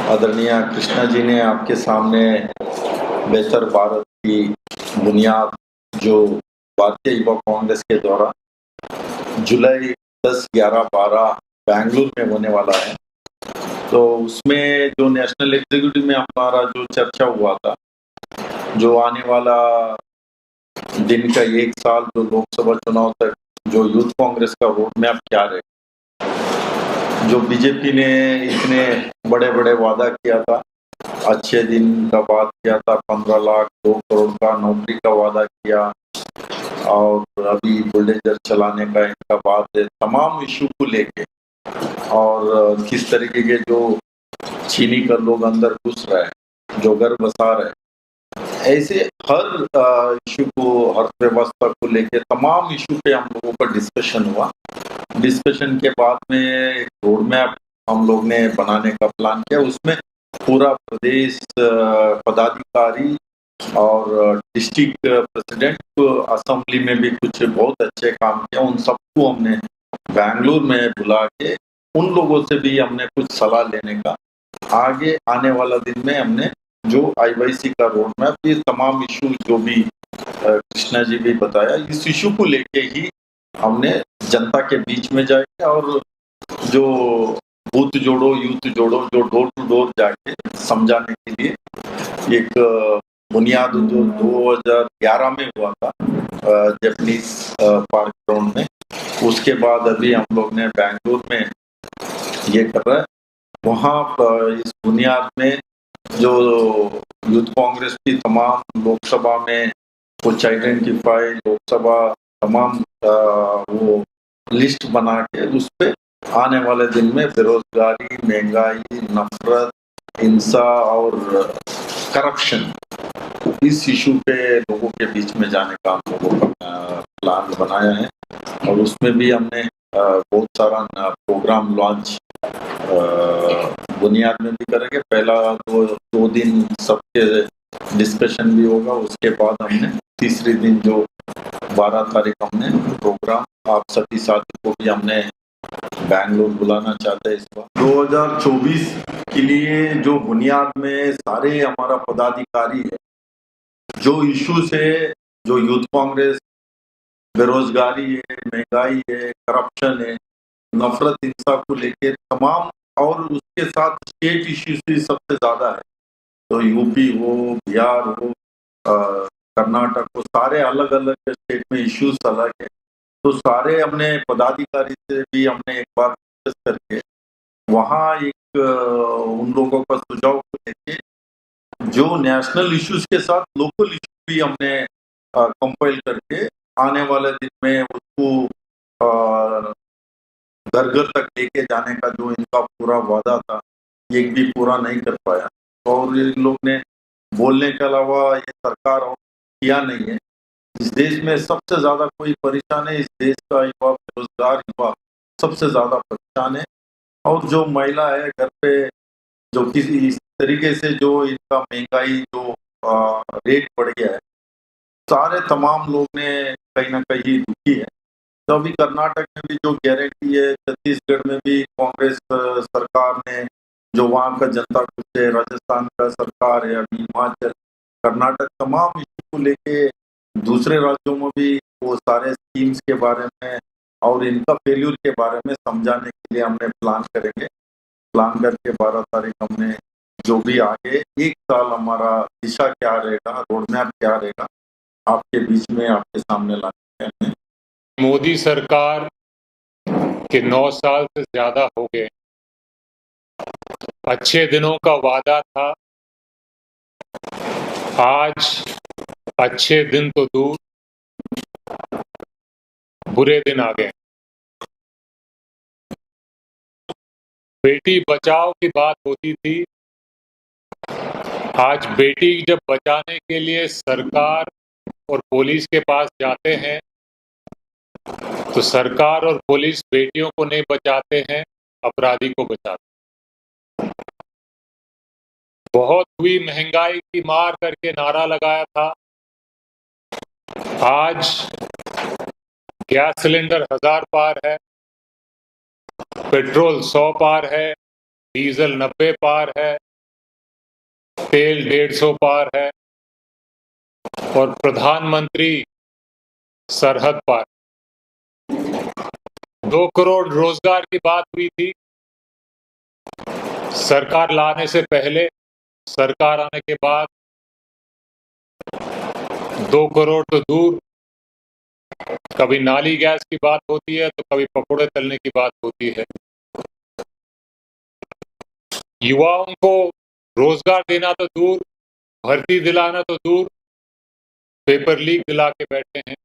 आदरणीय कृष्णा जी ने आपके सामने बेहतर भारत की बुनियाद जो भारतीय युवा कांग्रेस के द्वारा जुलाई 10, 11, 12 बेंगलुरु में होने वाला है, तो उसमें जो नेशनल एग्जीक्यूटिव में हमारा जो चर्चा हुआ था, जो आने वाला दिन का 1 साल जो लोकसभा चुनाव तक जो यूथ कांग्रेस का रोड मैप क्या रहे, जो बीजेपी ने इतने बड़े-बड़े वादा किया था, अच्छे दिन का बात किया था, 15 लाख 2 करोड़ का नौकरी का वादा किया और अभी बुलडोजर चलाने का इनका बात है, तमाम इशू को लेके और किस तरीके के जो चीनी का लोग अंदर घुस रहे हैं, जो घर बसा रहे हैं, ऐसे हर इशू को, अर्थव्यवस्था को लेके तमाम इशू पे हम लोगों का डिस्कशन हुआ। डिस्कशन के बाद में एक रोड मैप हम लोग ने बनाने का प्लान किया। उसमें पूरा प्रदेश पदाधिकारी और डिस्ट्रिक्ट प्रेसिडेंट असेंबली में भी कुछ बहुत अच्छे काम किया, उन सबको हमने बेंगलुरु में बुला के उन लोगों से भी हमने कुछ सलाह लेने का, आगे आने वाला दिन में हमने जो आईवाईसी का रोड मैप, ये तमाम इशू जो भी कृष्णा जी भी बताया, इस इशू को लेके ही हमने जनता के बीच में जाके और जो बूथ जोड़ो यूथ जोड़ो, जो डोर टू डोर जाके समझाने के लिए एक बुनियाद जो 2011 में हुआ था जैपनीज पार्क ग्राउंड में, उसके बाद अभी हम लोग ने बेंगलुरु में ये कर रहा है। वहाँ इस बुनियाद में जो यूथ कांग्रेस की तमाम लोकसभा में कुछ आइडेंटिफाई लोकसभा तमाम वो लिस्ट बना के उस पे आने वाले दिन में बेरोजगारी, महंगाई, नफरत, हिंसा और करप्शन, इस इशू पे लोगों के बीच में जाने का हम लोगों का प्लान बनाया है और उसमें भी हमने बहुत सारा प्रोग्राम लॉन्च बुनियाद में भी करेंगे। पहला दो दिन सबके डिस्कशन भी होगा, उसके बाद हमने तीसरे दिन जो 12 तारीख हमने प्रोग्राम आप सभी साथियों को भी हमने बेंगलुरु बुलाना चाहते हैं इस बार 2024 के लिए। जो बुनियाद में सारे हमारा पदाधिकारी है, जो इश्यूज है, जो यूथ कांग्रेस बेरोजगारी है, महंगाई है, करप्शन है, नफरत, हिंसा को लेके तमाम, और उसके साथ स्टेट इश्यूज भी सबसे ज्यादा है, तो यूपी हो, बिहार हो, कर्नाटक हो, सारे अलग अलग स्टेट में इश्यूज अलग है, तो सारे हमने पदाधिकारी से भी हमने एक बार डिस्कस करके वहाँ एक उन लोगों का सुझाव को लेके जो नेशनल इश्यूज के साथ लोकल इश्यू भी हमने कंपाइल करके आने वाले दिन में उसको घर घर तक लेके जाने का जो इनका पूरा वादा था, ये भी पूरा नहीं कर पाया और ये लोग ने बोलने के अलावा ये सरकार और किया नहीं है। इस देश में सबसे ज्यादा कोई परेशान है, इस देश का युवा, बेरोजगार युवा सबसे ज्यादा परेशान है, और जो महिला है घर पे, जो किसी इस तरीके से जो इनका महंगाई जो रेट बढ़ गया है, सारे तमाम लोग ने कहीं ना कहीं दुखी है। तो अभी कर्नाटक में भी जो गारंटी है, छत्तीसगढ़ में भी कांग्रेस सरकार ने जो वहाँ का जनता खुश है, राजस्थान का सरकार है, अभी हिमाचल, कर्नाटक, तमाम इशू को लेके दूसरे राज्यों में भी वो सारे स्कीम्स के बारे में और इनका फेल्यूर के बारे में समझाने के लिए हमने प्लान करेंगे। प्लान करके 12 तारीख हमने जो भी आगे 1 साल हमारा दिशा क्या रहेगा, रोड मैप क्या रहेगा, आपके बीच में आपके सामने लाने हैं। मोदी सरकार के 9 साल से ज्यादा हो गए। अच्छे दिनों का वादा था, आज अच्छे दिन तो दूर, बुरे दिन आ गए। बेटी बचाओ की बात होती थी, आज बेटी जब बचाने के लिए सरकार और पुलिस के पास जाते हैं तो सरकार और पुलिस बेटियों को नहीं बचाते हैं, अपराधी को बचाते हैं। बहुत हुई महंगाई की मार करके नारा लगाया था, आज गैस सिलेंडर 1000 पार है, पेट्रोल 100 पार है, डीजल 90 पार है, तेल 150 पार है और प्रधानमंत्री सरहद पार। 2 करोड़ रोजगार की बात हुई थी सरकार लाने से पहले, सरकार आने के बाद 2 करोड़ तो दूर, कभी नाली गैस की बात होती है तो कभी पकोड़े तलने की बात होती है। युवाओं को रोजगार देना तो दूर, भर्ती दिलाना तो दूर, पेपर लीक दिला के बैठे हैं।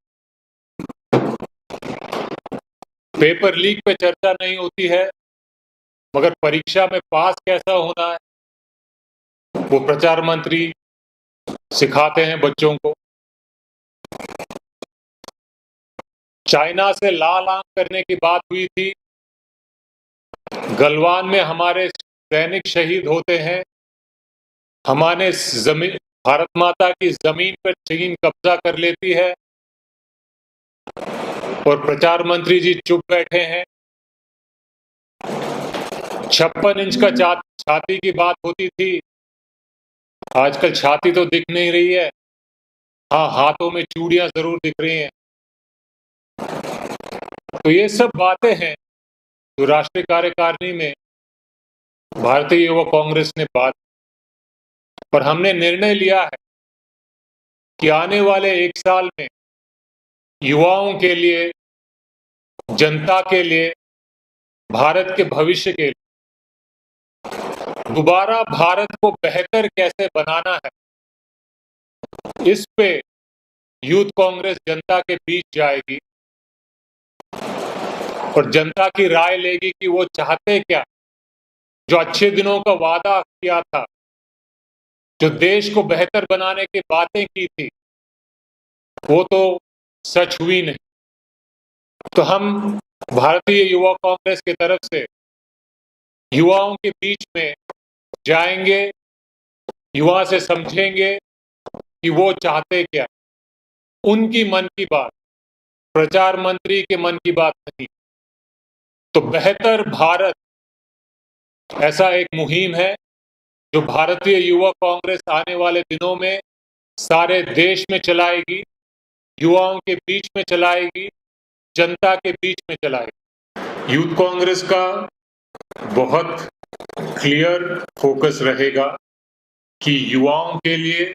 पेपर लीक पे चर्चा नहीं होती है, मगर परीक्षा में पास कैसा होना है वो प्रचार मंत्री सिखाते हैं बच्चों को। चाइना से लाल आंख करने की बात हुई थी, गलवान में हमारे सैनिक शहीद होते हैं, हमारे जमीन, भारत माता की जमीन पर चीन कब्जा कर लेती है और प्रचार मंत्री जी चुप बैठे हैं। 56 इंच का छाती की बात होती थी, आजकल छाती तो दिख नहीं रही है, हाँ हाथों में चूड़ियां जरूर दिख रही हैं। तो ये सब बातें हैं जो राष्ट्रीय कार्यकारिणी में भारतीय युवा कांग्रेस ने बात, पर हमने निर्णय लिया है कि आने वाले 1 साल में युवाओं के लिए, जनता के लिए, भारत के भविष्य के लिए दोबारा भारत को बेहतर कैसे बनाना है, इस पे यूथ कांग्रेस जनता के बीच जाएगी और जनता की राय लेगी कि वो चाहते क्या। जो अच्छे दिनों का वादा किया था, जो देश को बेहतर बनाने की बातें की थी, वो तो सच हुई नहीं। तो हम भारतीय युवा कांग्रेस की तरफ से युवाओं के बीच में जाएंगे, युवा से समझेंगे कि वो चाहते क्या, उनकी मन की बात, प्रचार मंत्री के मन की बात नहीं। तो बेहतर भारत ऐसा एक मुहिम है जो भारतीय युवा कांग्रेस आने वाले दिनों में सारे देश में चलाएगी, युवाओं के बीच में चलाएगी, जनता के बीच में चलाएगी। यूथ कांग्रेस का बहुत क्लियर फोकस रहेगा कि युवाओं के लिए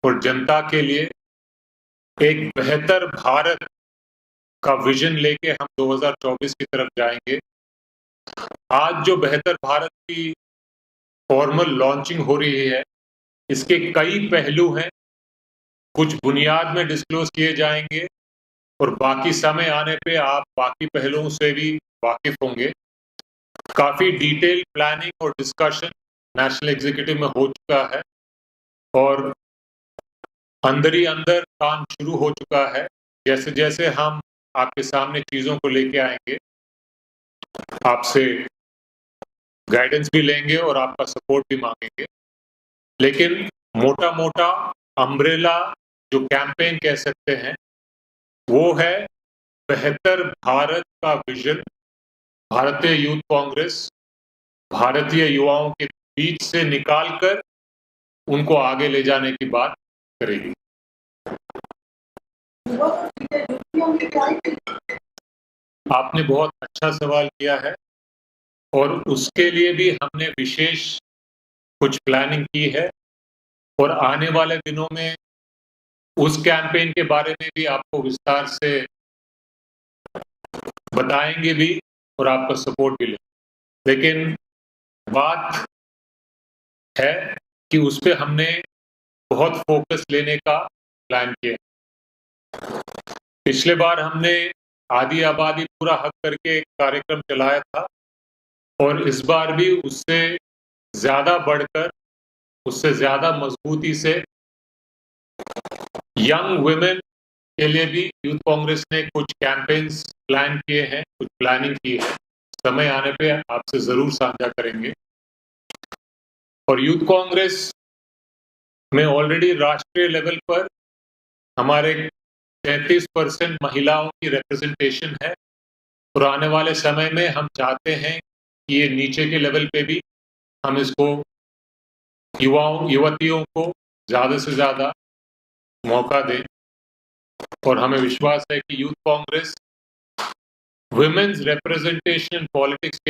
और जनता के लिए एक बेहतर भारत का विजन लेके हम 2024 की तरफ जाएंगे। आज जो बेहतर भारत की फॉर्मल लॉन्चिंग हो रही है, इसके कई पहलू हैं, कुछ बुनियाद में डिस्क्लोज किए जाएंगे और बाकी समय आने पे आप बाकी पहलुओं से भी वाकिफ होंगे। काफी डिटेल प्लानिंग और डिस्कशन नेशनल एग्जीक्यूटिव में हो चुका है और अंदर ही अंदर काम शुरू हो चुका है। जैसे जैसे हम आपके सामने चीजों को लेके आएंगे, आपसे गाइडेंस भी लेंगे और आपका सपोर्ट भी मांगेंगे, लेकिन मोटा मोटा अम्ब्रेला जो कैंपेन कह सकते हैं वो है बेहतर भारत का विजन। भारतीय यूथ कांग्रेस भारतीय युवाओं के बीच से निकालकर उनको आगे ले जाने की बात करेगी। आपने बहुत अच्छा सवाल किया है और उसके लिए भी हमने विशेष कुछ प्लानिंग की है और आने वाले दिनों में उस कैंपेन के बारे में भी आपको विस्तार से बताएंगे भी और आपका सपोर्ट भी लेंगे। लेकिन बात है कि उस पे हमने बहुत फोकस लेने का प्लान किया। पिछले बार हमने आधी आबादी पूरा हक करके एक कार्यक्रम चलाया था और इस बार भी उससे ज्यादा बढ़कर, उससे ज्यादा मजबूती से यंग वुमेन के लिए भी यूथ कांग्रेस ने कुछ कैंपेन्स प्लान किए हैं, कुछ प्लानिंग की है। समय आने पे आपसे जरूर साझा करेंगे। और यूथ कांग्रेस में ऑलरेडी राष्ट्रीय लेवल पर हमारे 33% महिलाओं की रिप्रेजेंटेशन है और आने वाले समय में हम चाहते हैं कि ये नीचे के लेवल पे भी हम इसको युवतियों को ज़्यादा से ज़्यादा मौका दे। और हमें विश्वास है कि youth Congress women's representation in politics के